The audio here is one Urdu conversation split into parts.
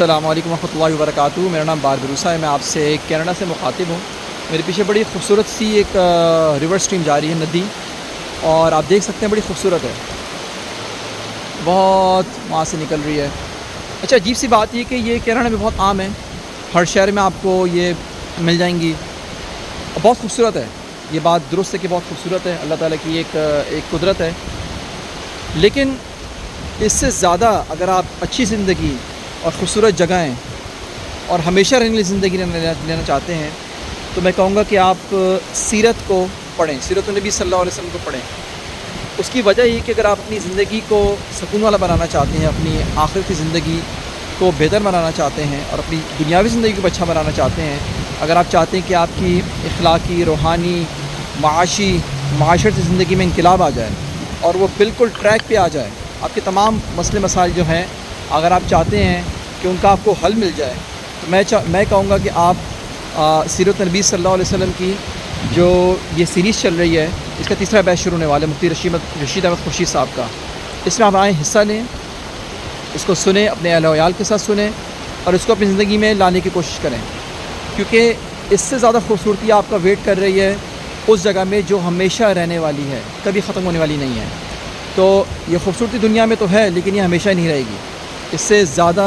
السلام علیکم ورحمۃ اللہ وبرکاتہ۔ میرا نام بار بروسا ہے، میں آپ سے کینیڈا سے مخاطب ہوں۔ میرے پیچھے بڑی خوبصورت سی ایک ریور سٹریم جا رہی ہے، ندی، اور آپ دیکھ سکتے ہیں بڑی خوبصورت ہے، بہت وہاں سے نکل رہی ہے۔ اچھا، عجیب سی بات یہ کہ یہ کینیڈا میں بہت عام ہے، ہر شہر میں آپ کو یہ مل جائیں گی، اور بہت خوبصورت ہے۔ یہ بات درست ہے کہ بہت خوبصورت ہے، اللہ تعالیٰ کی ایک قدرت ہے۔ لیکن اس سے زیادہ اگر آپ اچھی زندگی اور خوبصورت جگہیں اور ہمیشہ رہنے والی زندگی لینا چاہتے ہیں تو میں کہوں گا کہ آپ سیرت کو پڑھیں، سیرت النبی صلی اللہ علیہ وسلم کو پڑھیں۔ اس کی وجہ یہ کہ اگر آپ اپنی زندگی کو سکون والا بنانا چاہتے ہیں، اپنی آخرت کی زندگی کو بہتر بنانا چاہتے ہیں، اور اپنی دنیاوی زندگی کو اچھا بنانا چاہتے ہیں، اگر آپ چاہتے ہیں کہ آپ کی اخلاقی، روحانی، معاشی، معاشرتی زندگی میں انقلاب آ جائے اور وہ بالکل ٹریک پہ آ جائے، آپ کے تمام مسئلے مسائل جو ہیں اگر آپ چاہتے ہیں کہ ان کا آپ کو حل مل جائے، تو میں کہوں گا کہ آپ سیرت نبی صلی اللہ علیہ وسلم کی جو یہ سیریز چل رہی ہے، اس کا تیسرا بیچ شروع ہونے والا ہے، مفتی رشید احمد خورشید صاحب کا، اس میں آپ آئیں، حصہ لیں، اس کو سنیں، اپنے اہل و عیال کے ساتھ سنیں، اور اس کو اپنی زندگی میں لانے کی کوشش کریں، کیونکہ اس سے زیادہ خوبصورتی آپ کا ویٹ کر رہی ہے اس جگہ میں جو ہمیشہ رہنے والی ہے، کبھی ختم ہونے والی نہیں ہے۔ تو یہ خوبصورتی دنیا میں تو ہے، لیکن یہ ہمیشہ نہیں رہے گی۔ اس سے زیادہ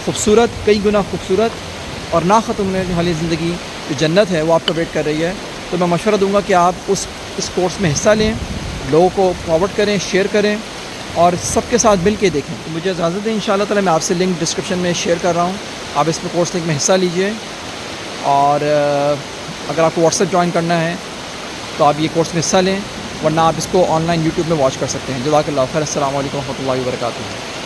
خوبصورت، کئی گنا خوبصورت اور نہ ختم ہونے والی زندگی جو جنت ہے وہ آپ کو ویٹ کر رہی ہے۔ تو میں مشورہ دوں گا کہ آپ اس کورس میں حصہ لیں، لوگوں کو فارورڈ کریں، شیئر کریں، اور سب کے ساتھ مل کے دیکھیں۔ تو مجھے اجازت دیں، انشاءاللہ تعالی میں آپ سے لنک ڈسکرپشن میں شیئر کر رہا ہوں، آپ اس میں کورس لنک میں حصہ لیجئے، اور اگر آپ کو واٹس ایپ جوائن کرنا ہے تو آپ یہ کورس میں حصہ لیں، ورنہ آپ اس کو آن لائن یوٹیوب میں واچ کر سکتے ہیں۔ جزاک اللہ خیر، السلام علیکم ورحمۃ اللہ وبرکاتہ۔